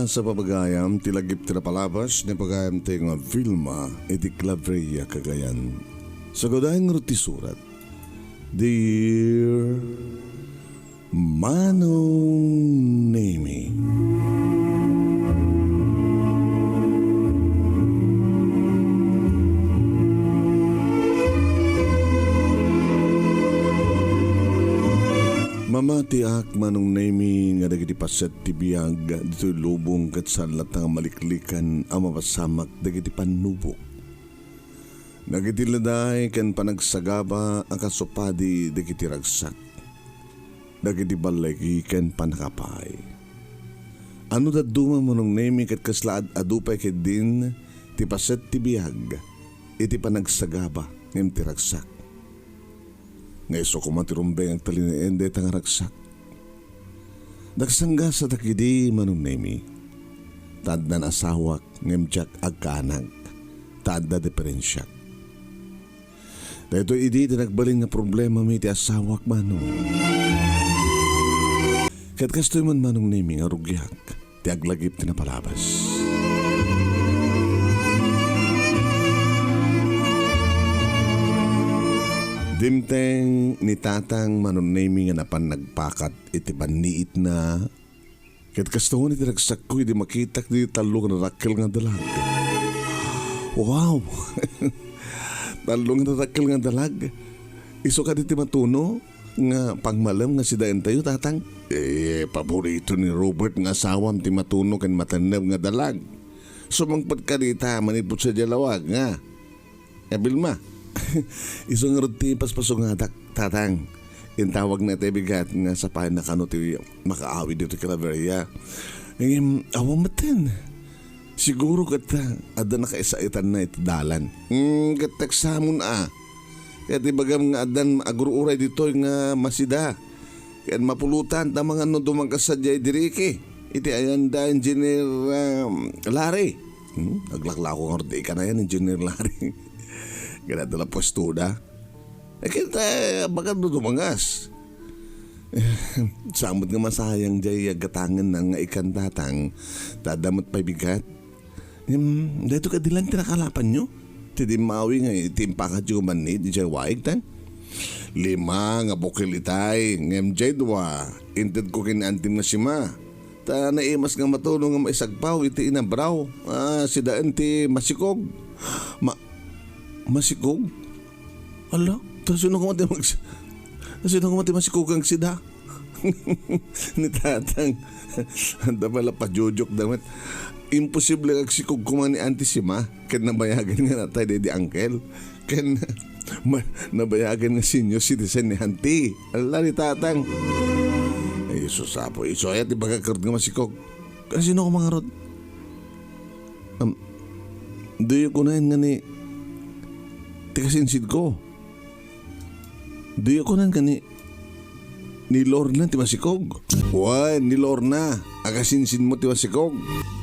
sa pabagayam, ti LAGIP ti NAPALABAS, ni pagayam ti nga Vilma, iti Claveria Cagayan. Sa godayang ruti surat, Dear Manong Nemy, mamati ak Manong Nemy nga dagiti paset ti biyag dito lubong kat salat nga maliklikan ang mapasamak dagiti panubok. Dagiti laday ken panagsagaba ang kasupadi dagiti ragsak. Dagiti balay ken panakapay. Ano daduma Manong Nemy kat kaslaad adupay ket din ti paset ti biyag iti panagsagaba ngem ti ragsak. Ngayso kumatirumbeng ang talinaende tang ragsak. Dagsangga sa takidi Manong Nemy. Tad na nasawak ngemjak agkanag. Tad na diferensyak. Dahito idi tinagbalin nga problema mi ti asawak Manong. Kat kastoy man Manong Nemy nga rugyak. Ti aglagip ti NAPALABAS. Dimteng ni tatang Manong Nemy nga napan nagpakat iti paniit na ket kasto ni tinagsak ko iti makitak di talo nga rakkel nga dalag. Wow! Talo nga rakkel nga dalag. Iso ka di matuno nga pangmalam nga si daen tayo tatang. Paborito ni Robert nga asawam ti matuno ken matanab nga dalag. Sumangpad ka dita manipot sa jalawag nga. Vilma. Iso nga ruti paspasong nga tatang. Intawag na tayo bigat nga sa pahin na kano ti makaawi dito Claveria. Awang matin. Siguro kata ada na kaisaitan na iti dalan. Kataksamon Kaya ti bagam nga adan agururay dito nga masida. Kaya mapulutan ta mga no dumangkasadyay diriki. Iti ayan da Engineer Larry. Aglaklako nga ruti ka na yan Engineer Larry. Kaya dala pwesto na. Kita bakit mo dumangas? Samot nga masayang jay gatangan ng ikan tatang. Tadamot pa bigat. Dito ka dilan tinakalapan nyo. Tidi mawi nga itimpakat yung manid. Di jay waig tan. 5 nga bukilitay. Ngem jay 2. Inted ko kinantim nga sima. Ta naimas nga matulong nga maisagpaw. Iti inabraw. Si daan ti masikog. Masikog? Ala, sino ko mati masikog ang sida? Ni tatang. Anda pala pajujok damat. Imposible kag sikog kuma ni Auntie Sima. Ken nabayagan nga natay di uncle. Ken nabayagan nga senior citizen ni Auntie. Ala ni tatang. Ay, susapo. Iso ayat di bagakard nga masikog. Sino ko mga rod? Doyo ko na yun nga ni tikasinsid ko. Di ako nan kani ni Lorna ti masikog. Why, ni Lorna. Agasinsin mo ti masikog.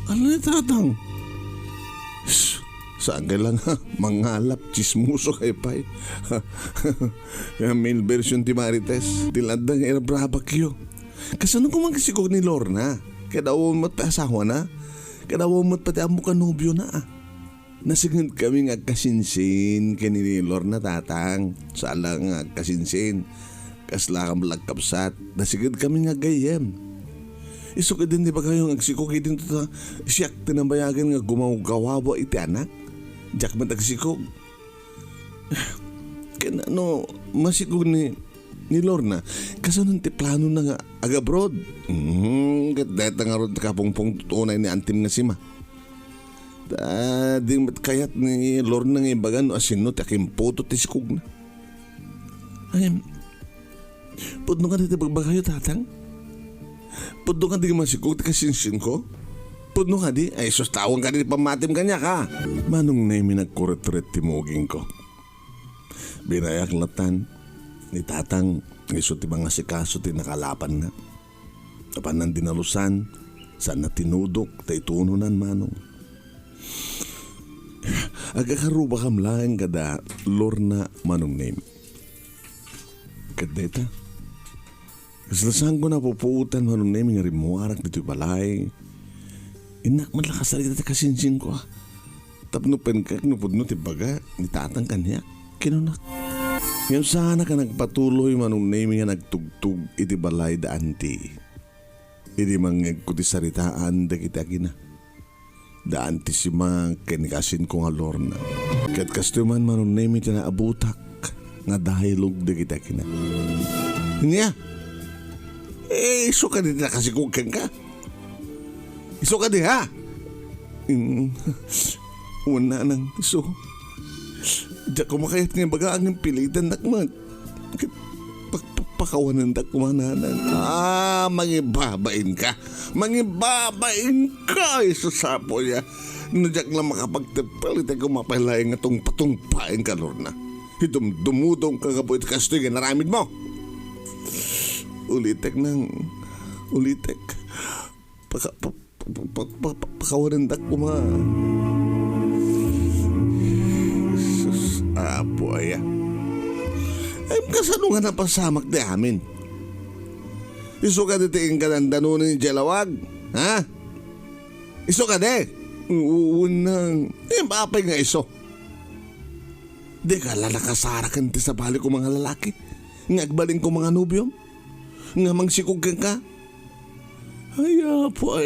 Ano ni tatang? Saan ka lang ha? Mangalap, chismuso kay pay. Main version ti Marites. Tiladang erabrabakyo. Kasano ko magkasikog ni Lorna? Kaya daw mo't pa asawa na? Kaya daw mo't pati amo ka nobyo na Nasigod kami nga kasinsin kanini Lorna tatang. Sala nga kasinsin. Kasla kang kakabsat. Nasigod kami nga gagayyem. Isok din di ba kayong agsikog din ito siyak tinambayagan nga gumawgawawa iti anak. Diyak man agsikog. Kaya no, masikog ni Lorna. Kasanong ti plano na nga agabroad. Dahil nga ron kapungpong tunay ni antim nga sima. Ding kayat ni Lorna nga ibagan asino ti akimpoto ti sikog na. Ay, pudno ka dito bagbagayo tatang? Pudno ka di masikog ti kasinsin ko? Pudno ka di? Ay sustawan ka di pamatim kanya ka. Manong Nemy nagkuret-ret ti muging ko. Binayak latan ni tatang iso ti mga sikaso ti nakalapan na. Kapan dinalusan saan na tinudok ta itununan Manong. Agakaruba kam lang kada Lorna Manong Nemy. Kadeta. Kaslasan ko na pupuutan Manong Nemy nga rimuarak dito balay. Inak man lang kasalita ti kasinsin ko ah. Tapno penkak no pudno ti baga ni tatang kanya. Kinunak. Ngayon sana ka nagpatuloy Manong Nemy nga nagtugtug iti balay da anti. Iti mangeg ko ti saritaan da kita kina. Da anti si mang kinikasin ko nga Lorna. Kat kastuman Manong Nemy ti naabutak nga dahilog da kita kina. Niya. Iso ka di na kasi kukang ka. Iso ka di ha. Una nang iso. Diyak kumakayat nga baga ang pilitan nakman. Pakawanan da kumananan. Mangibabain ka. Mangibabain ka. Isusapo niya. Diyak lang makapagtapal. Ito kumapalay nga itong patungpain ka Lorna. Itong dumudong kagapoy at kastoy nga naramid mo. Ulitek. Pakawanan da kumananan. Apo ay kasano nga napasamak di amin. Iso ka ditiin ka ng danunin ni Jalawag. Ha? Iso ka di. Unang mapay nga iso. Di ka lalakasarakan ti sa bali ko mga lalaki. Ngagbaling ko mga nubyom. Nga mangsikog ka. Ay apo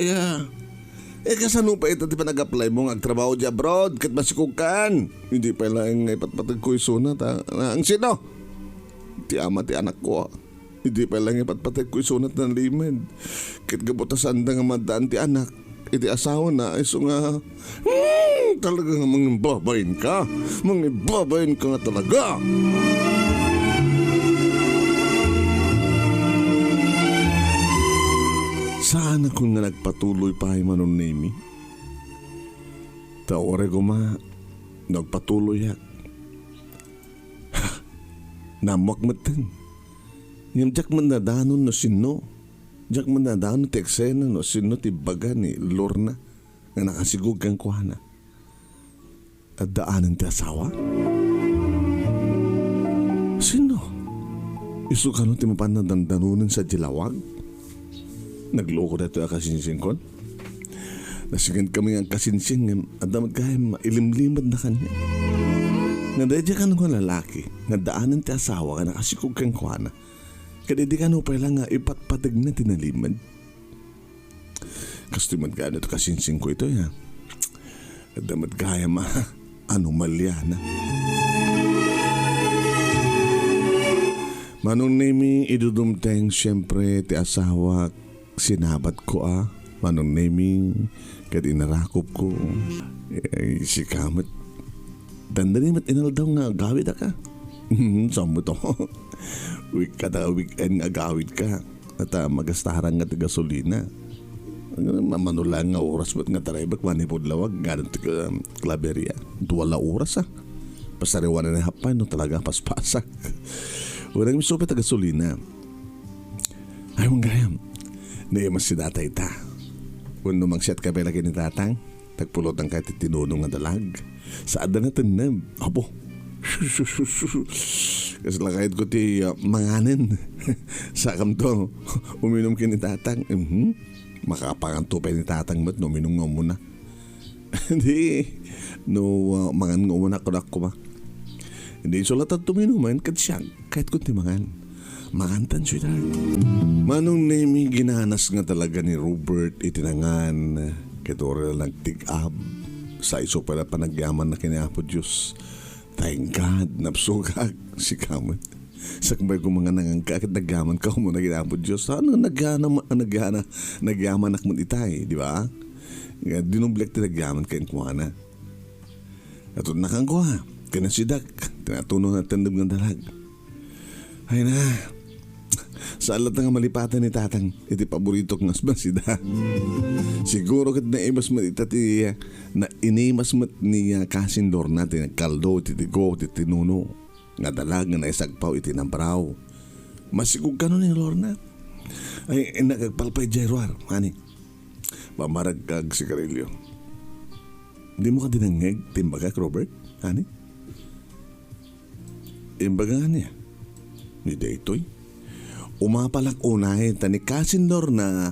ay kasano pa ito di pa nag-apply mo ngagtrabaho di abroad kat masikog kan. Hindi pa lang ipatpatag ko isunat ang sino? Ti ama ti anak ko Hindi pa lang ipatpatag ko isunat ng limad. Kat gabutasan da nga madaan ti anak. Iti asawa na iso nga talagang mangibabayin ka. Mangibabayin ka nga talaga. Saan ako nga nagpatuloy pa ay Manong Nemy? Taore ko nagpatuloy yak. Namuak matan. Ngayon jak man nadanon no sino. Jak man nadanon ti eksena no sino ti baga ni Lorna nga nakasigug kang kuhana. At daanan ti asawa? Sino? Isu ka no ti mapanadandanonan sa Jilawag? Nagloko na ito ang kasinsing kon. Nasigan kami ang kasinsing at damat kaya mailimlimad na kanya. Nadadya ka nung lalaki, nadaanan ti asawa ka nakasikog kang kuhana. Kadidi ka nung pala nga ipatpatag na tinalimad. Kastimad ka na ito kasinsing ko ito ya. At damat kaya anomalya na. Manong Nemy, idudumteng siyempre ti asawa sinabat ko Manong Nemy, kat inarakop ko. Si Kamat, dandani mat inal daw nga gawid ka. Saan mo to? Weekend nga gawid ka. At magastaharang nga ti gasolina. Manulang nga oras ba't nga taraybak manipudlawag. Ganun ti klaberya. 2 oras Pasariwanan na hapay no talaga paspasak. Walang misupit ang gasolina. Ay mong gayam. Naimas si datay ta. Kung numangsyat ka pala ni tatang, tagpulot ang kahit tinunong nga dalag. Saad na tanam. Abo. Kasi lakayad ko ti manganin. Sakam to. Uminom ki ni tatang. Makapakantupay ni tatang mat. Uminom nga muna. Hindi. Mangan nga muna ko ba. Hindi sulatan tuminuman kahit kunti mangan. Makantan siya tayo. Manong Nemy, ginanas nga talaga ni Robert itinangan. Kitore lang tig-ab. Sa iso pala panagyaman na kinapo Diyos. Thank God, napsugag si Kamat. Sakbay ko mga nangangka at nagyaman ka mo na kinapo Diyos. Ano nagyaman akmon itay, di ba? Dinublek ti nagyaman kayong kuhana. At nakang kuha, kinasidak, tinatuno na tandem ng dalag. Ay na, sa alat nga malipatan ni tatang, iti paborito kong asbasida. Siguro kat naimas mat itati na inimas mat ni kasindor natin kaldo, titigo, titinuno. Nga dalag nga naisagpaw iti nambraw. Masigug ka nun ni Lorna. Ay nagagpalpay jayruar, hani. Mamarag kag sigarilyo. Di mo ka dinangeg, timbaga Robert, hani? Imbaga niya. Ni daytoy. Umapalak unay tani kasindor na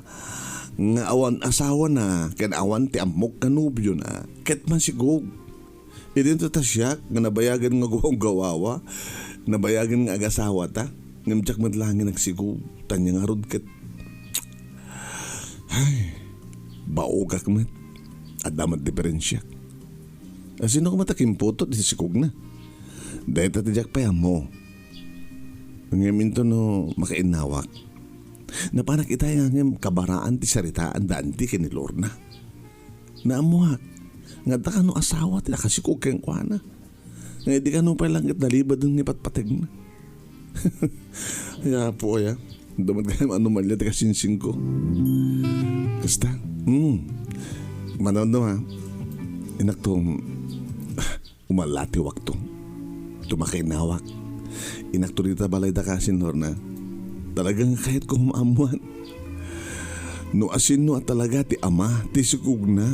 Nga awan asawa na, ken awan ti amok ka nubyo na, ket man sigog. Idin ta siya, nga nabayagan nga guwang gawawa, nabayagan nga agasawa ta, ngamjak madlangin nagsigog, tanya nga rod ket. Ay, baogak met, at damat diferensya. Sino ka matakimputot, isisigog na. Dahil tatijak pa yan mo. Ngayon to no, makainawak. Napanak itay nga kabaraan ti saritaan daan ti kinilor na. Naamuhak, nga da ka no asawa, ti nakasikog kayang kuana. Nga di ka no palang italibad ng ipatpatag na. Kaya po kaya, damat kayo anomalya ti kasinsing ko. Kasta, manondo ha, inaktong umalati wakto. Tumakainawak. Inakto dita balay da kasin Lorna. Talagang kahit kung maamuan. No asin no at talaga ti ama, ti sukog na.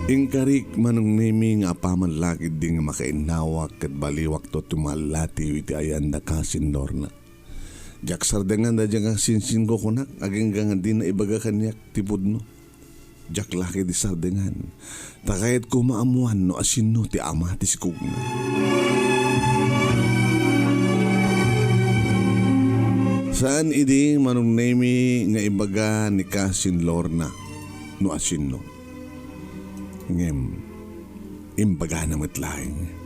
Ingkarik Manong Nemy nga paman lagi di nga makainawak kat baliwak to tumalati iti ayan da kasin Lorna. Jak sardengan da dyan nga sinsin ko kunak, aging nga di na ibaga kanyak tipod no. Jak laki di sardengan, takayat ko maamuan no asin no ti ama ti sikug na. Saan idi Manong Nemy nga ibaga ni kasin Lorna no asin no. Ngem, imbaga na matlaing.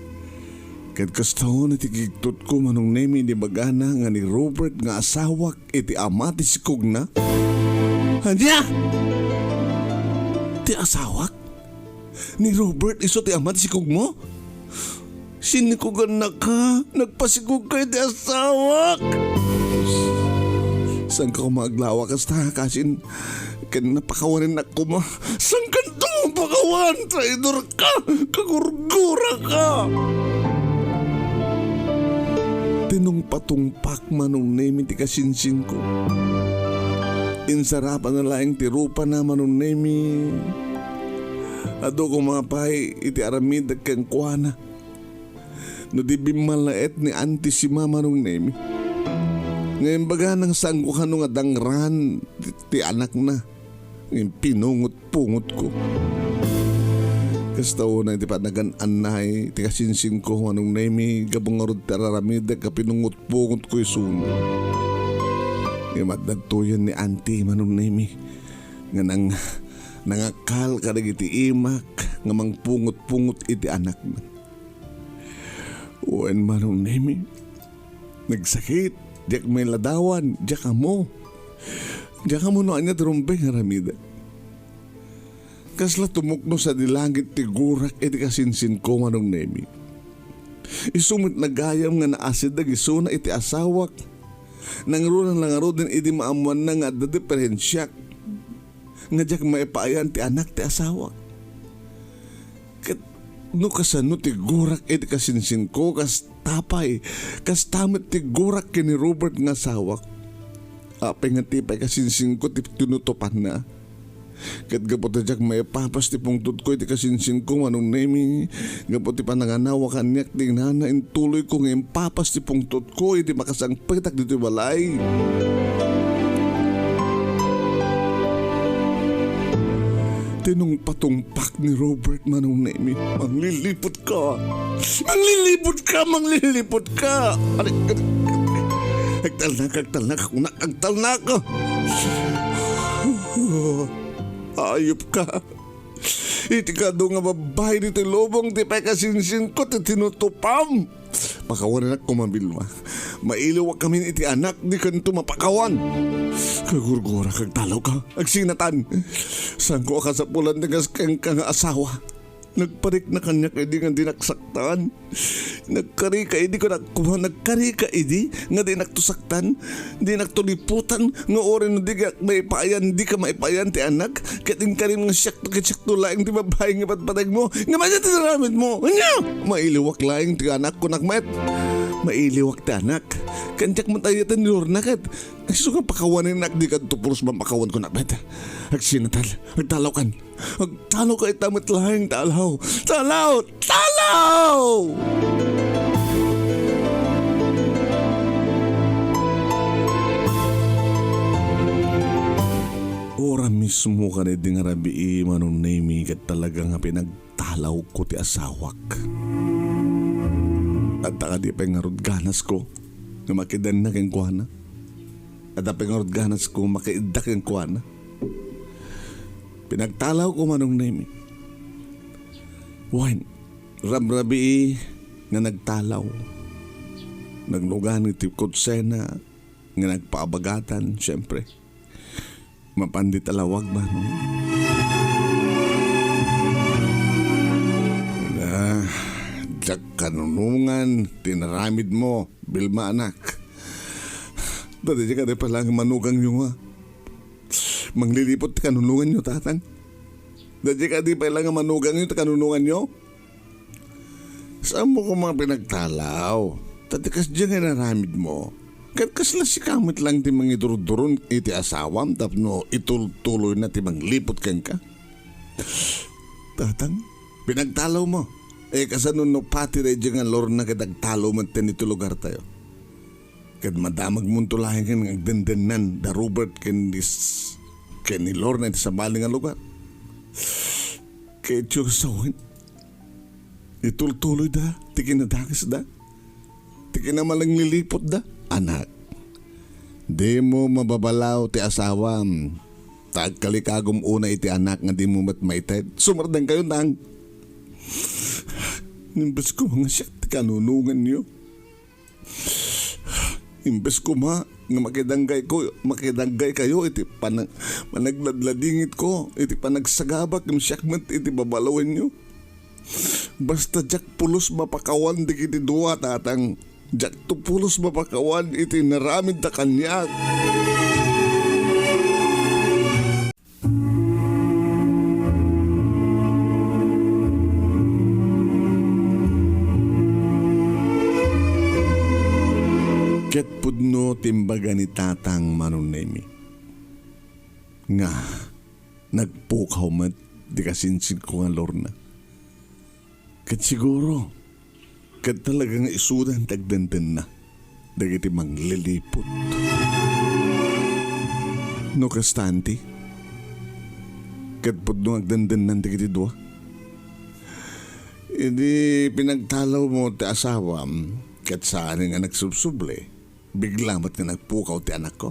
Kat kastaon iti kiktot ko Manong Nemy di bagana nga ni Robert nga asawak iti ama ti sikog na. Hanya! Ti asawak? Ni Robert iso ti ama ti sikog mo? Sinikugan na ka, nagpasikog ka iti asawak! Saan ka maglawa kasta kasin kan napakawanin na kuma? Saan ka itong pakawan? Traidor ka! Kagurgura ka! Tinong patungpak Manong Nemy ti kasinsin ko. Insarapan na laing tirupa na Manong Nemy. Ado ko mga pay iti aramid kang kuana. No di bimalaet ni auntie si Mama Manong Nemy. Ngayon baga nang saan ko nga dangran ti anak na. Ngayon pinungot-pungot ko. Kastaw na iti panagan anay, ti kasinsin ko Manong Nemy, gabong arod tararamida ka pinungot-pungot ko isun. Imadadtuyan ni auntie Manong Nemy, nga nangakal ka iti imak, nga mangpungot-pungot iti anak na. Uwan Manong Nemy, nagsakit, diyak may ladawan, diyak ka mo. Diyak ka mo no anya trumbeng haramida. Kasla tumukno sa dilangit ti gurak iti kasinsin ko Manong Nemy. Isumit na gayam nga naasid na gisuna iti asawak. Nangrunan lang aro din iti maamuan na nga da diferensyak. Nga diyak maipaayan ti anak ti asawak. Kat no kasano ti gurak iti kasinsin ko kas tapay. Kas tamit ti gurak kini Robert nga asawak. Apay nga tipay kasinsin ko ti tinutupan na. Kat gapot na dyak may papas ti pungtod ko iti kasinsin ko Manong Nemy. Gapot ti pananganawa kanyak ting nana intuloy ko ngayon papas ti pungtod ko iti makasang petak dito balay. Tinong patungpak ni Robert Manong Nemy. Manglilipot ka! Manglilipot ka! Manglilipot ka! Agtalnak ka! Ayop ka. Iti ka doon nga babae dito lobong ti pay kasinsin ko ti tinutupam. Pakawan na kumabilma. Mailaw kami iti anak di kanto mapakawan. Kagurgura kagtalaw ka. Agsinatan. Saan ko ka sa pulan nagas kang nga asawa. Nagparik na kanya kay di nga dinaksaktan. Nagkari ka idi ko nakuha. Nagkari ka idi nga di naktusaktan. Di naktuliputan. Nga orin na di ka maipayan. Di ka maipayan ti anak. Kating karim nga siyakto laing ti babae nga patpatag mo. Nga maya tinaramit mo. Nga! Mailiwak laing ti anak ko nakmet. Mailiwak ta anak. Kanjak man tayo ni Lorna kat. Ang suka pakawanin nak di ka tupulos man pakawan ko na bet. Agsinatal. Agtalaw kan. Agtalaw ka itamat lahing talaw. Talaw! Talaw! Ora mismo ka na di nga rabi Manong Nemy kat talaga nga pinagtalaw ko ti asawak. At taka di pa nga ganas ko nga makidan na kang kuwana. At pa nga ganas ko makaidak kang kuwana. Pinagtalaw ko Manong Nemy. Wine, rabi nga nagtalaw. Naglugan iti kutsena nga nagpaabagatan, syempre. Mapandit alawag ba, no? Diyak kanunungan, tinaramid mo, Vilma anak. Dati ka rin pala ang manugang nyo, ha? Manglilipot kanunungan nyo, tatang. Dati ka rin pala ang manugang nyo, kanunungan nyo. Saan mo ko mga pinagtalaw? Dati kas dyan nga naramid mo. Kasla si kamit lang di mga iduruduron iti asawam tapno itultuloy na ti manglipot kang ka. Tatang, pinagtalaw mo. Kasano no pati rin dyan nga Lorna kadagtalaw man ito lugar tayo. Kad madamag mong tulahin ka ng agdandanan da Robert ken ni Lorna iti sa bali nga lugar. Kaya tiyo sawin. Itultuloy da, tikin na dakis da. Tikin na malang lilipot da. Anak, di mo mababalaw ti asawam. Tagkalikagom una iti anak nga di mo mat maited. Sumardang kayo nang. Imbes ko mga siya ti kanunungan niyo. Imbes ko nga makidanggay kayo iti managladladingit ko. Iti panagsagabak ng siyakmat iti babalawan niyo. Basta jak pulos mapakawan di kiti duwa tatang. Diyak tupulos mapakawan iti naramid na kanyak. Ket pudno timbaga ni tatang Manong Nemy. Nga, nagpukaw mat di kasinsin ko nga Lorna. Ket siguro, kat talagang isudan tagdandan na dagiti manglilipot. No kastanti, kat pudno agdandan nan dagiti dua. Hindi pinagtalaw mo ti asawam kat saan nga nagsubsuble, bigla mat nga nagpukaw ti anak ko.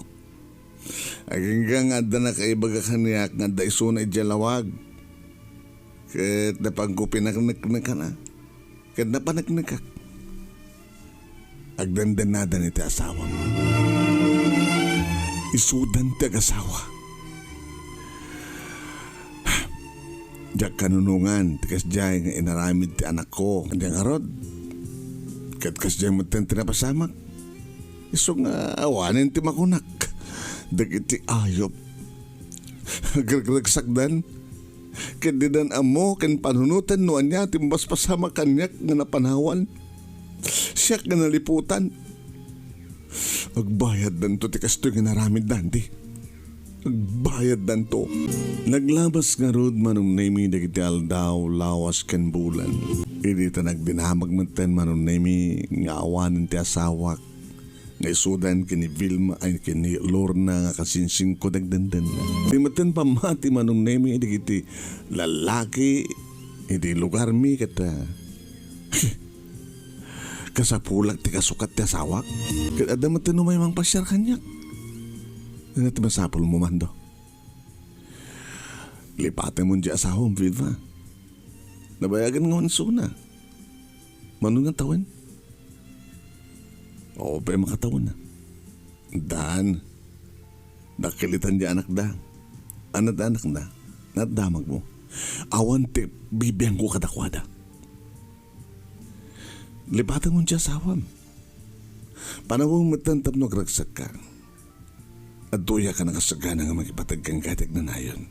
Aging nga da na kaibaga kaniyak nga da iso na idyalawag. Kat napagkupinaknak ka na. Kat napanagnagak. Agdandanada ni ti asawa mo. Isudan ti ag-asawa. Diyak kanunungan, ti kasjay nga inaramid ti anak ko. Hindi nga rod. Kat kasjay mo ti napasamak. Iso nga awanin ti makunak. Dagiti ayop. Agragsagsakdan. Kandidan amo ken panunutan no anya timbas pasama kanyak nga napanawan. Siya nga naliputan. Agbayad danto ti kastoy nga naramid dandi. Agbayad danto. Naglabas nga rod Manong Nemy dagiti aldaw lawas ken bulan. Idi ta nagdinamag menten Manong Nemy nga awanen ti asawak. Nga isudan kini Vilma ay kini Lorna nga kasinsing ko dagdandan na. Di maten pamati Manong Nemy iti lalaki iti lugar mi kata kasapulag ti kasukat ti asawak. Kat adam maten umay mang pasyar kanyak. Ano ti masapul mo mando? Lipatan mo di asawam Vilma. Nabayagan nga suna. Manong nga tawin? Oo, pa makatawan na. Dan, nakilitan di anak da. Anad anak na, nadamag mo. Awan te, bibiyang ko kadakwada. Lipatan mo dyan sawam. Panawang matantap no gragsak ka. At tuya ka nakasagana nga magipatag kang gatig na nayon.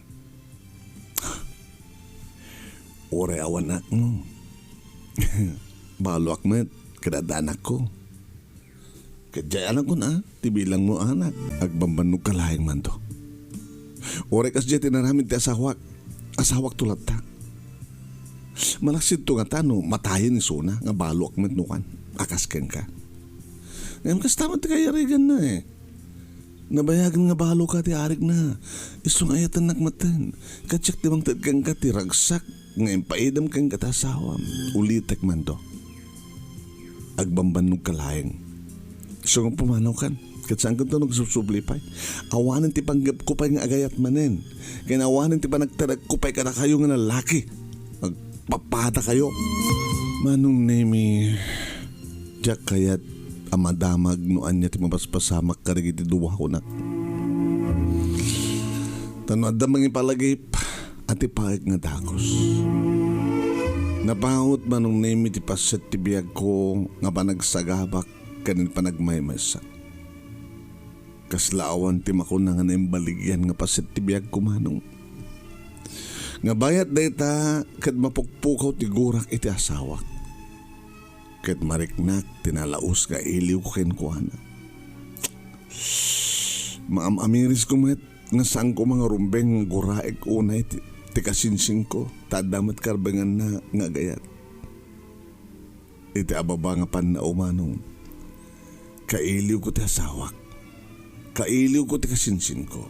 Ore awan na mo. Balo akmet, kadadanak ko. Kadya anak ko na, tibilang mo anak, agbambanog kalayang man to. Ore kas dyan tinaramin ti asawak tulad ta. Malaksid to nga tano, matayin ni Suna, nga balo ak metnukan, akasken ka. Ngayon kas tama ti kayarigan na eh. Nabayagan nga balo ka ti arik na. Isong ayatan nakmatan. Katsak timang tadkang ka ti ragsak. Ngayon paidam kang katasawam. Ulitek man to. Agbambanog kalayang. Isong pumanaw kan. Katsang ka to nagsusublipay. Awanan ti panggap kupay nga agayat manen. Kaya awanan ti panagtarag kupay ka na kayo nga lalaki. Magpapata kayo. Manong Nemy, Jack kayat amadamag noan niya ti mapaspasamak karigiti duwa ko na. Tano adamang ipalagip at ipaik nga dakos. Napahot Manong Nemy ti paset ti biyag ko nga panagsagabak kanin panagmaymaysak. Kaslaawan ti makuna nga naimbaligyan nga paset ti biyag ko Manong. Nga bayat dayta kad mapukpukaw ti gurak iti asawak. Ket mariknak tinalaos ka iliw ko kenkuana. Maamamiris ko met nga saan ko mga rumbeng guraek unay ti kasinsing ko tadamat karbengan na nga gayat. Iti ababa nga pan na umanong. Kailiw ko ti asawak. Kailiw ko ti kasinsing ko.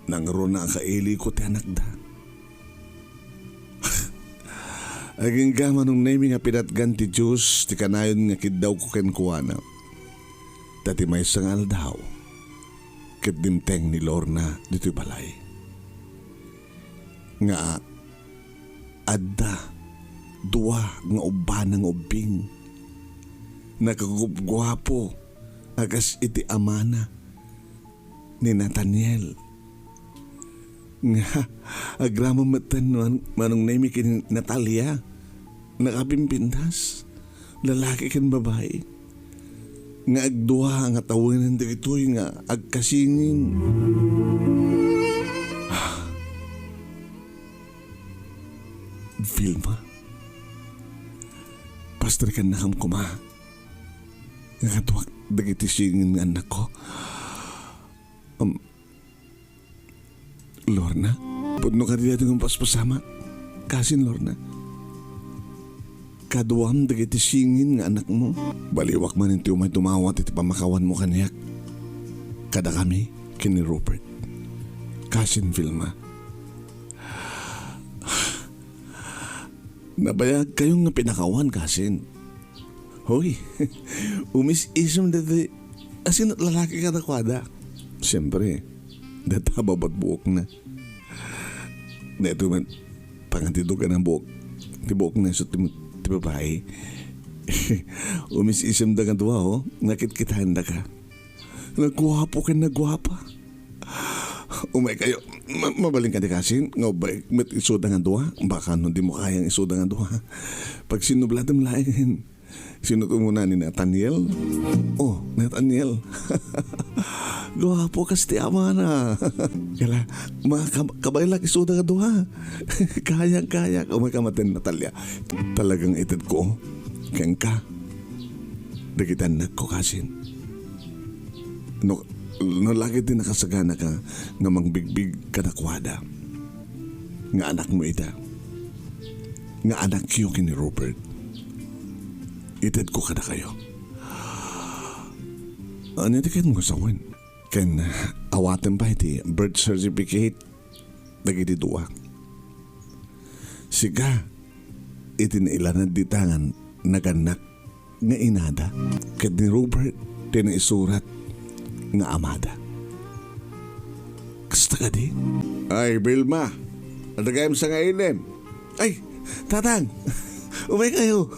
Nangro na kailiw ko ti anak da. Aging Manong Nemy nga pinatgan ti Diyos ti kanayon nga kidaw ko kenkuana. Tati may sangal daw. Ket dimteng ni Lorna dito'y balay. Nga adda duwa nga uban ng ubing. Nakagugwapo agas iti amana ni Nathaniel. Nga agramamatan Manong Nemy kin Natalia. Nakapimpintas. Lalaki kan babae. Nga agduha nga tawanan dito'y nga agkasingin. Vilma. Pastor kan nakam kuma. Nga katuwak dagiti singin nga anak ko. Lorna, pudno ka rin ng paspasama. Kasin Lorna. Kaduam dagiti singin nga anak mo. Baliwak man ti umay tumawat iti pamakawan mo kaniyak. Kada kami, kini Rupert. Kasin Vilma. Nabayag kayong nga pinakawan, Kasin. Hoy, umis-isam dati. Asin at lalaki ka na kwada. Siyempre, data babat buok na. Neto man, pangantito ka ng buok. Ti buok na so ti babae. Umis-isam da ka duwa, oh. Nakit-kitahan da ka. Nagwapo ka nagwapa. Umay kayo, mabaling ka di Kasin. Nga ba, met isoda nga duwa? Baka no di mo kayang isoda nga duwa. Pag sinubladam lain. Sino to muna ni Nathaniel? Oh, Nathaniel. Gwapo kas ti ama na. Kala, kabayla isoda nga duwa. Kaya. Umay kamaten Natalia. Talagang itad ko. Kaya ka. Dagitan nagko Kasin. No lagi din nakasagana ka nga mangbigbig ka na kwada. Nga anak mo ita. Nga anak kiyo kini Robert. Itad ko ka na kayo. Ano iti kayo mo sawin? Ken awaten pa iti birth certificate dagiti duwa. Siga iti nailanad di tangan naganak nga inada. Ken ni Robert tinaisurat nga amada. Kasta ka di? Ay, Vilma. Adagayam sa ngainem. Ay, tatang. Umay kayo.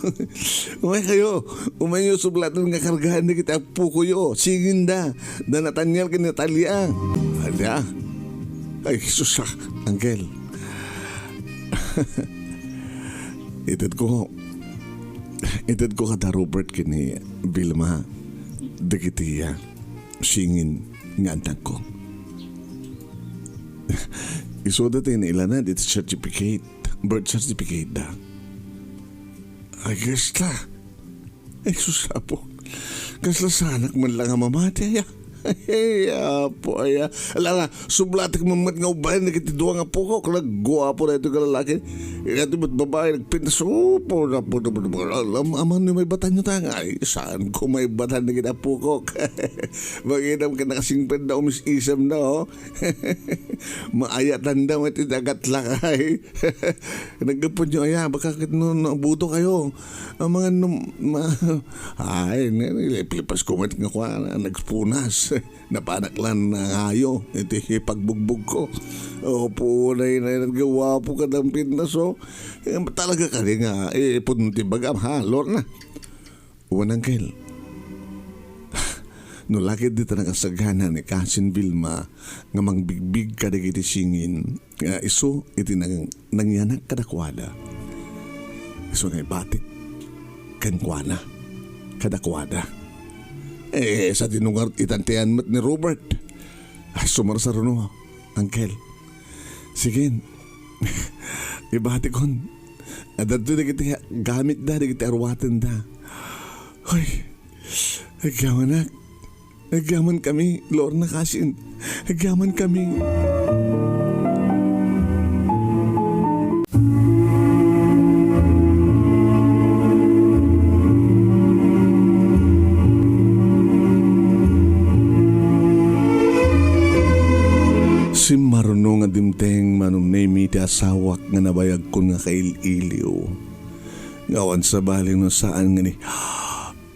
Umay nyo sublatan nga kargahan na kita po kuyo. Singin da. Da Nathaniel ka Natalia. Ala. Ay, Jesus ah. Angel. Itad ko kada Robert kini Vilma. Dagitiya. Singin nga anak ko. Isoda tayo na ilanad ito certificate. Birth certificate da. Ay, guess la. Ay, susapo. Kaslasanak man lang ang mamati ay. Ay, apo, ay. Alala, sublatik mamat nga ubay, nagkitiduwa nga po ko, nagguwapo na ito ka lalaki. Ito ba't babae, nagpintas, po, alam, aman may batan nyo tanga. Ay, saan ko may batan na ginapo ko? Maginam ka na kasing penda, umis-isam na, oh. Maayatan daw, may tinagat lang, ay. Nagkapon nyo, ay, baka nabuto kayo. Ang mga, ay, nilipas ko, nga kwa, nagpunas. Napanaklan na ngayo. Ito pagbugbog ko. Opo, na nagawa po ka ng pintas. Talaga ka rin nga. Punti bagam ha, Lord na. Uwan Angkel. No lakit dito nakasagana ni Cousin Vilma nga mangbigbig ka na singin. Iso, iti nangyanak kadakwada. Iso nga batik kankwana kadakwada. Sa tinungar itantian mat ni Robert. Sumarsa rin mo, Angkel. Sige, ibati kon. At ito na kita gamit da, na kita arwatan da. Hoy, agaman na. Agaman kami, Lorna Kasin. Agaman kami. Si marunong nga dimteng Manong Nemy ti asawak nga nabayag kon nga kail-iliw. Ngawan sa baling no saan nga ni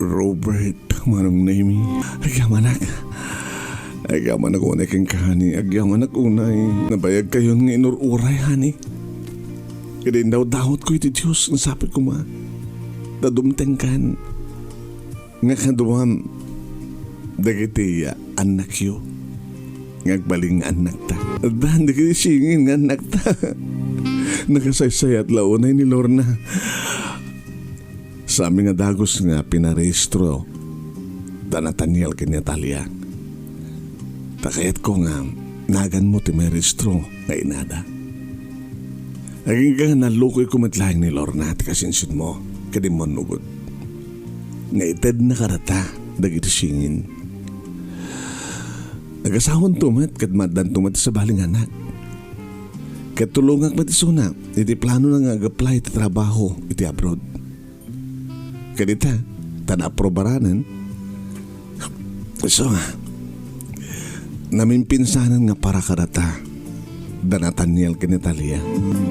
Robert Manong Nemy. Agyaman unay kang kahani. Agyaman unay. Nabayag kayon nga inururay hani. Kaya daw dahot ko iti Diyos. Nasapit ko ma. Dadumteng kan. Nga kaduam. Dagiti anak yo. Ngagbaling anak ta. Dahan di kayo singin nga anak ta. Nakasaysay at launay ni Lorna. Sa aming nga dagos nga pinarehistro. Danataniel kinyatalia. Takayat ko nga nagan mo ti may rehistro nga inada. Naging ka nalukoy kumatlaing ni Lorna at kasinsin mo. Kadimon nugod. Nga ited na karata. Dagiti singin. Nagasahon tumat kat madan tumat sa baling anak. Kat tulungak matisuna, iti plano na ngaag-apply iti trabaho iti abroad. Kadita, tana-aprobaranan. So nga, namin pinsanan nga para karata, Danataniel kinitalia.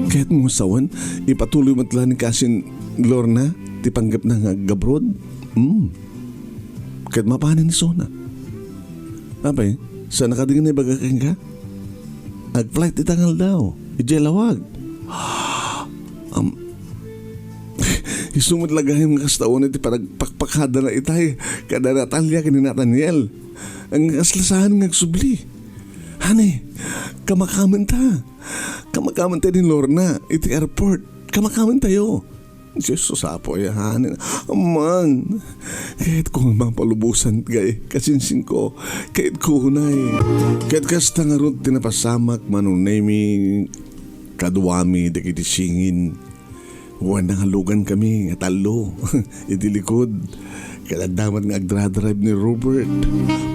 Kaya't mo sawan, ipatuloy matla ni Kasin Lorna, ti panggap na ngaag-abroad. Kaya't mapanan ni Sona. Abay, sa nakadingin na ibagaking ka? Ag-flight itangal daw. Ijelawag. Isumot lagahim nga kastaon iti parang pakpakada na itay. Kada Natalia kini Nathaniel. Ang kaslasahan nga agsubli. Hani, kamakaman ta. Kamakaman tayo ni Lorna. Iti airport. Kamakaman tayo. Jesus apo yahanin. Aman. Kahit ko nga palubusan gay. Kasinsin ko. Kahit ko hunay. Kahit kasta nga ron tinapasamak Manong Nemy. Kaduwami dagiti singin. Huwag nangalugan kami. Talo. Itilikod. Kadadaman nga agdra-drive ni Robert.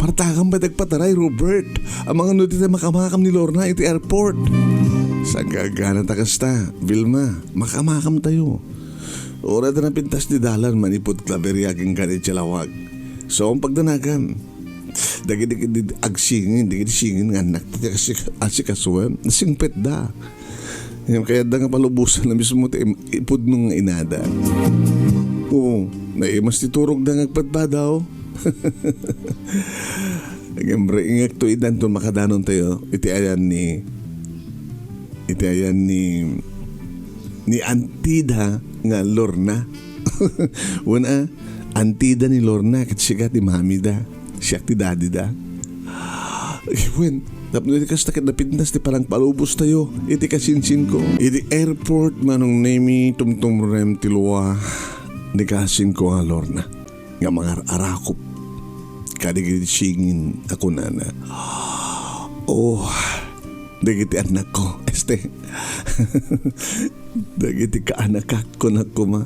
Partakang ba nagpataray Robert? Ang mga nuti na makamakam ni Lorna iti airport. Sa gagana takasta. Vilma. Makamakam tayo. Ora na pintas di dalan manipod klaberyaking ganit lawag. So ang pagdanagan, dagiti agsingin, dagiti singin nga anak ti asikasuan, nasingpet da. Kaya da nga palubusan na mismo ti ipod nung inada. Oo, naimas ti turog da nga agpatba daw. Nagambre ingak to idan to makadanon tayo. Iti ayan ni Antida nga Lorna. Wana, Antida ni Lorna kat siya ti mami da. Siya ti daddy da. Iwan, tapos kasi takit na pintas ti parang palubos tayo. Iti kasinsin ko. Iti airport Manong Nemy tumtum rem tiluwa. Di kasin ko nga Lorna. Nga mga arakop. Kadigit singin ako na. Oh, dagiti anak ko. Dagiti kaanak ko na kuma.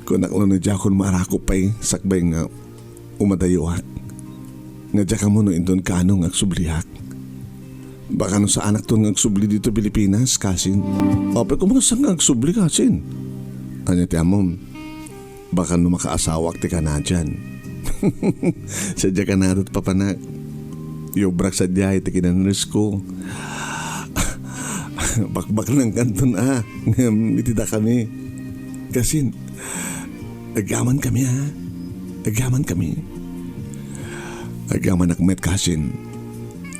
Kunak lang na dyan kung marako pa'y sakbay nga umadayuak. Nga dya ka mo no indon ka anong agsubliak. Baka no sa anak to ng agsubli dito Pilipinas, kasin. Ope ko mo saan agsubli kasin. Anya ti amom, baka no makaasawak ti ka na dyan. Sadya ka na do't papanak. Yobrak sadya iti kinanis ko. Bakbak ng kanton itida kami. Kasin, agaman kami agaman kami. Agaman akmet kasin.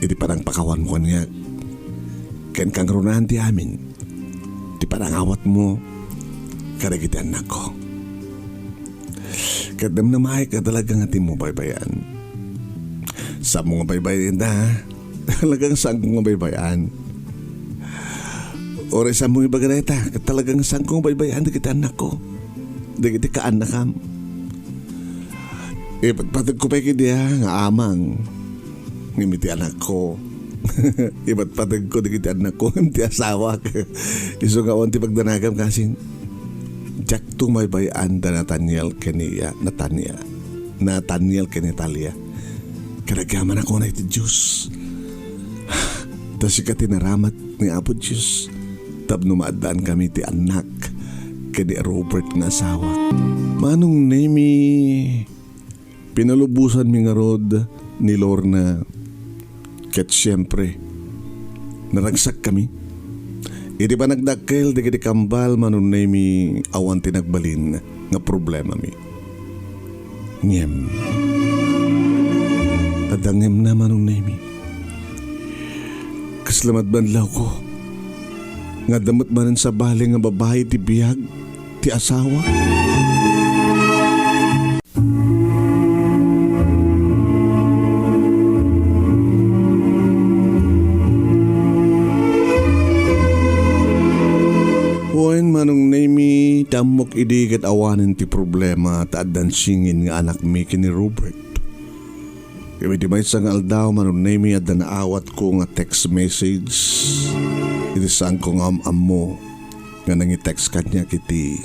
Iti parang pakawan mo niya. Ken kang runahan ti amin. Ti parang awat mo. Karagiti anak ko. Kadam na mahay ka talaga nga ti mo baybayan. Sa mga baybayan na. Talagang saan kong baybayan. Ore sa mga bagareta. Talagang saan kong baybayan. Di kita anak ko. Di kita kaanak kam. Patag ko pa kidiya nga amang. Ngimiti anak ko. Iba't patag ko di kita anak ko. Ngimiti asawa. Iso nga on ti pagdanagam kasing. Jack tung may bayan da Nathaniel kaniya. Nathaniel kanitalia. Karagaman ako na iti Diyos. Tas ika tinaramat ni Apo Diyos. Tab numaadaan kami ti anak. Kani Robert nga asawa. Manong Nemy. Pinalubusan mi nga rod ni Lorna. Ket siyempre, naragsak kami. Iti pa nagdakkel, di kiti kambal, Manong Nemy, awan tinagbalin nga problema mi. Ngem. Adangem na, Manong Nemy. Kaslamat banlaw ko. Nga damot manan sa bali nga babae ti biyag, ti asawa. Manong Nemy, tamok idigat awanin ti problema taadan singin nga anak mi kini Robert. Kaya di may isang aldaw, Manong Nemy, at naawat ko nga text message. Iti saan ko nga mo nga nangi-text kanya kiti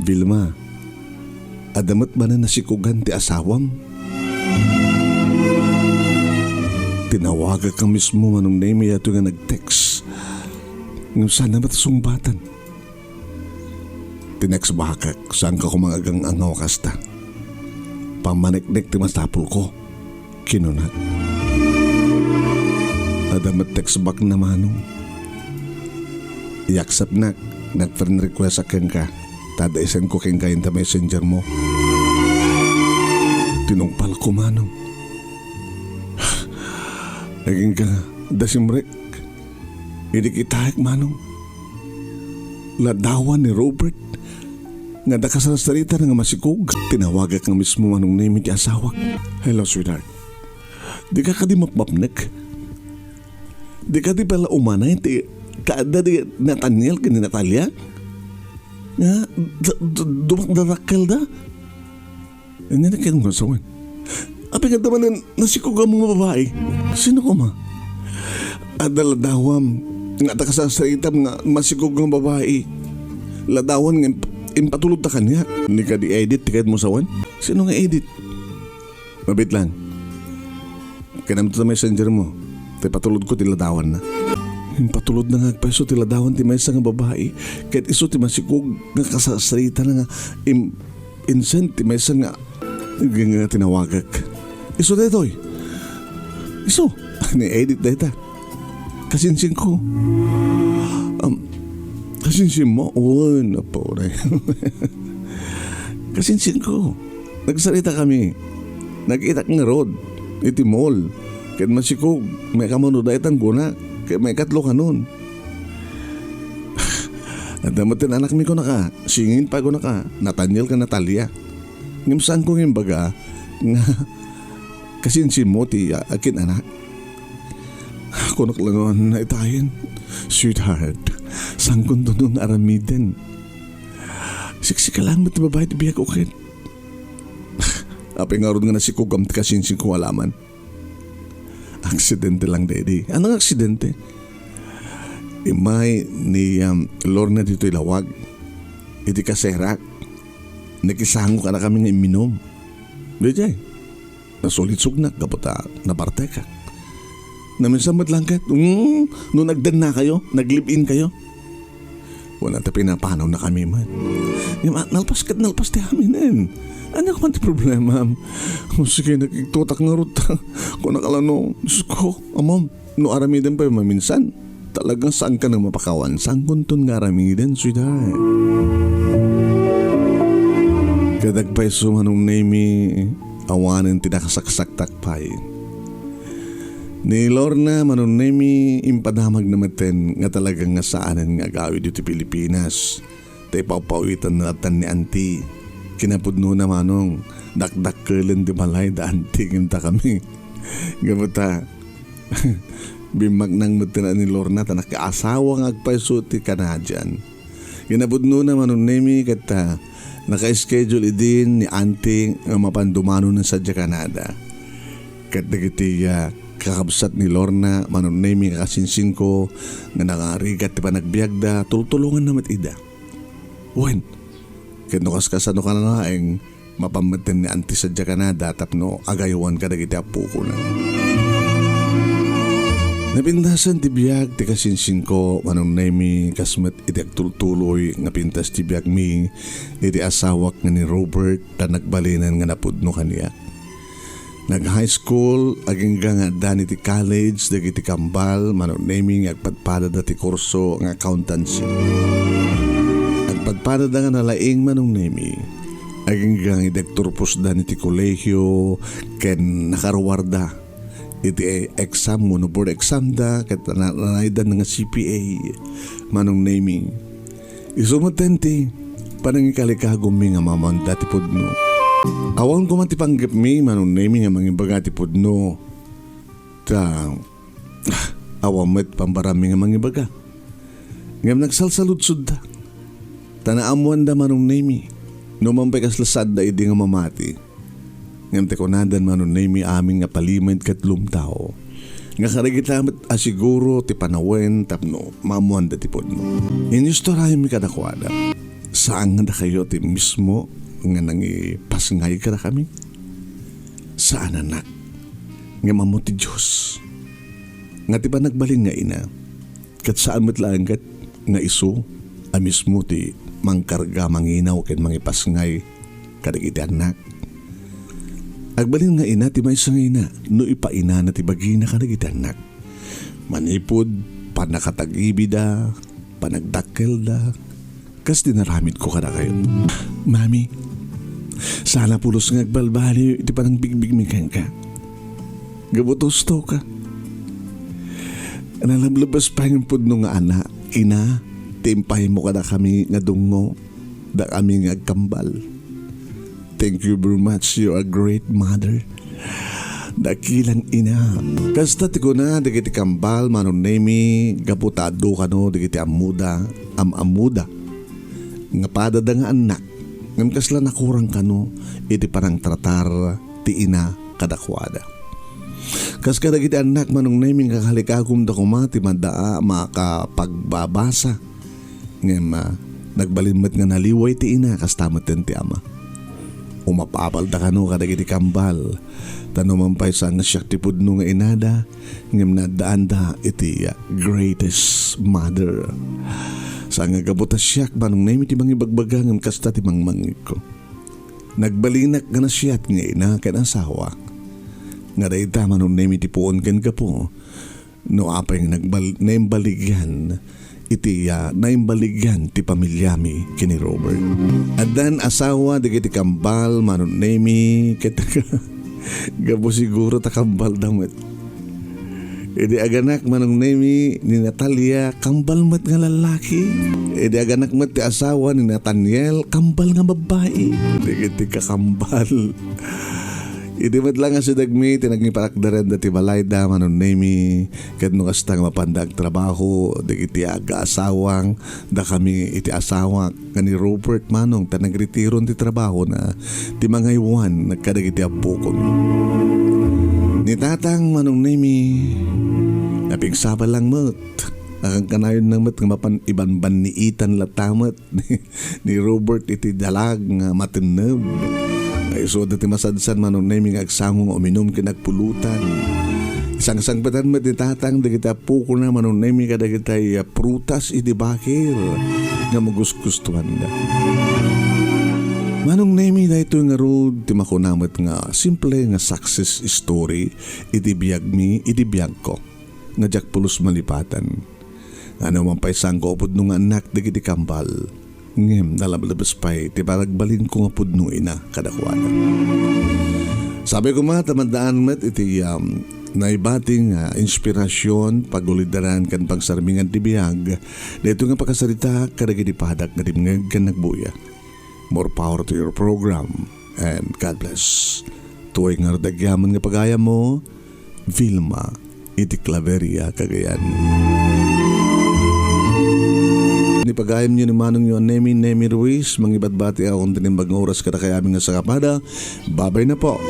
Vilma. Adamat ba na nasikugan ti asawam? Tinawaga ka mismo, Manong Nemy, ato nga nag-text. Ngam sana matasumbatan. Tinex bakak, saan ka kumangagang angaw kasta. Pamaniknik ti masapul ko. Kinunat. Adamat text back na Manong. Iaksap na, nag-friend request akin ka. Tadaisan ko king kain ta messenger mo. Tinungpal ko Manong. Naging ka, dasimrek. Hindi kita Manong. Ladawan ni Robert. Nga dakasalasarita na nga masikog. Tinawagak nga mismo Manong Nemy ti asawak. Hello, sweetheart. Di ka di mapapapnek? Di ka di pala umanay ti kaada di Nathaniel kani Natalia? Nga, dumakdarakal da? Hindi na kayo nga sawan. Api ka naman nasikog ang mga babae. Sino ko ma? Adaladawam. Nga dakasalasarita nga masikog ang babae. Ladawan nga impatulog ta kanya. Hindi ka di-edit, tikad mo sawan? Sino nga edit? Mabit lang. Kanam to sa messenger mo. Tay patulod ko tiladawan na. Impatulod na nga agpaiso tiladawan ti maysa nga babae. Kahit iso ti masikog nga kasasarita na nga insent ti maysa nga tinawagak. Iso daytoy. Iso. Ni-edit dayta. Kasinsin ko. Kasinsin mo? Oo, napaulay. Kasinsin ko. Nagsarita kami. Nag-itak nga road. Iti mall. Kahit masikog. May kamanudaytan guna. Kahit may katlo ka nun. Nadamatin anak mi ko na ka. Singin pa ko na ka. Nathaniel ka Natalia. Ngimsaan ko ng baga. Nga. Kasinsin mo ti akin anak. Ako naklangon na itayin. Sweetheart. Sangkon doon ng aramiden. Siksi ka lang ba't babae tibiyag okay? Apay nga ron nga nasikugam ti kasinsin ko alaman. Aksidente lang daddy. Anong aksidente? Imay ni Lorna dito ilawag. Iti kaserak. Nakisango ka na kami nga iminom. Dijay, nasulit sugnak kaputa na partekak. Naminsan lang kat, nung nagdan na kayo, nag-live-in kayo. Wala ta pinapanaw na kami man. Nalpas ti amin ano ka man ti problema? Sige, nagtutak nga ruta. Kung nakalano, Diyos ko, amam, no aramidan pa yung maminsan. Talagang saan ka nang mapakawan? Saan kuntun nga aramidan, sweetheart? Kadagpay Manong Nemy, awanan tinakasaksak takpay. Ni Lorna Manong Nemy impadamag na maten nga talagang nga saanan nga gawid dito Pilipinas. Tay paupawitan natin ni Auntie. Kinapudno na manong dakdakkelan di balay da Auntie ginta kami. Gamuta. Bimag nang maten ni Lorna ta nakaasawa nga agpaysuti Canadian. Kinapudno na Manong Nemy kata naka-schedule idin ni Auntie nga mapandumano na sa Canada. Kat nagitiya kakabsat ni Lorna Manong Nemy kasinsin ko nga nakarigat ti panagbiagda tultulungan namat ida. Wen, kinukas kasano ka na naeng mapamatin ni Auntie sa Canada tapno agayawan ka dagiti apo ko na. Napintasan ti biag ti kasinsin ko Manong Nemy kasmet iti agtultuloy nga pintas ti biag mi iti asawak nga ni Robert na nagbalinan nga napudno kaniya. Nag-high school, aging nga dani ti college, dagiti kambal, Manong Nemy agpadpada dati kurso ng accountancy. Agpadpada nga nalaing Manong Nemy, aging nga idagturpos dani ti kolehyo, ken nakaruwarda. Iti exam mo, no board exam da, ket nanaydan nga CPA, Manong Nemy. Isumatenti, panangikalikagom mi nga mamang dati pudno. Awan ko man ti panggap mi Manong Nemy nga mangibagati pudno. Awan met pambarami nga mangibaga. Ngam nagsalsaludsud da. Tanaamuan da Manong Nemy. No mampay kaslasad da idi nga mamati. Ngam te kunadan Manong Nemy aming nga palimad katlum tao. Nga karigitamat asiguro ti panawen tapno mamuan da ti pudno. Inyustorayo mi kadakwada. Saan nga da kayo ti mismo nga nangipasngay ka na kami? Saan anak? Nga mamuti Diyos. Nga ti ba nagbalin nga ina? Kat saan matlaan kat nga iso amis mo ti mangkarga manginaw ken mangipasngay kadagiti anak. Agbalin nga ina ti may sangay na no ipaina na ti bagina kadagiti anak. Manipod, panakatag-ibida, panagdakkel da, kas dinaramid ko kada kayo. Mami, sana pulos nga agbalbali iti panang bigbigmikan ka. Gabutos to ka. Nalablabas pa yung pudno nga anak, ina, timpay mo kada kami nga dungo, da kami nga agkambal. Thank you very much, you're a great mother. Dakilang ina. Kasta ti ko na, digiti kambal, Manong Nemy, gaputado ka no, digiti amuda, amuda. Nga padada nga anak, ngam kasla nakurang kano, iti parang tratar ti ina kadakwada. Kas kadagiti anak Manong Nemy kakalikagum da kumati madaa makapagbabasa. Ngam nagbalimot nga naliway ti ina kas tamat ti ama. Umapapal da kano kadagiti kambal. Tanumampay sa nga siya ti pudno nga inada, ngam nadaan da iti greatest mother. Sa nga gabutas siyak Manong Nemy ti mangibagbaga ngam kasta ti mangmangik ko. Nagbalinak nga na siyat nga ina ken asawa. Nga dayta Manong Nemy ti puon ken gapo. No apay naimbaligyan iti naimbaligyan ti pamilyami kini Robert. Adan asawa digiti kambal Manong Nemy ket gabo siguro ta kambal damet. Edi aganak Manong Nemy ni Natalia kambal mat nga lalaki. Edi aganak mat ti asawa ni Nathaniel kambal nga babae. Digiti kakambal. Edi mat lang nga si Dagmi tinagniparakdaran dati balayda Manong Nemy ket no kastang mapandag trabaho digiti aga asawang da kami iti asawa nga ni Robert Manong ta nagretiron ti trabaho na ti mangaywan nagkadagiti apo ko. Ni tatang Manong Nemy napigsaba lang mat. Ang kanayon ng mat nga mapan iban-ban ni Ethan latamat ni Robert iti dalag nga matineb. iso dati masadsan Manong Nemy nga agsangong uminom kinagpulutan. Isang patan matitatang da kita puko na Manong Nemy kada kita prutas iti bakir nga magusgustuhan da. Manong Nemy da ito nga rod ti makunamat nga simple nga success story iti biyag mi iti biyag ko nga jak pulos malipatan. Ano man pa isang kopod nung anak da kiti kambal ngem nalabalabas pa'y ti paragbalin ko nga pudno ina kadakwana. Sabi ko mga tamandaan met iti naibating inspirasyon pagulidaran kan pagsarmingan ti biyag dito nga pagkasarita kadagiti padak nga dimngeg kan nagbuya. More power to your program and God bless. Tuwing nga radagyaman nga pagaya mo, Vilma, iti Claveria, Cagayan. Ni pagayam nyo ni Manong nyo Nemy Ruiz, mangibadbati akong tinimbag oras kada kaya aming nga sa kapada. Babay na po.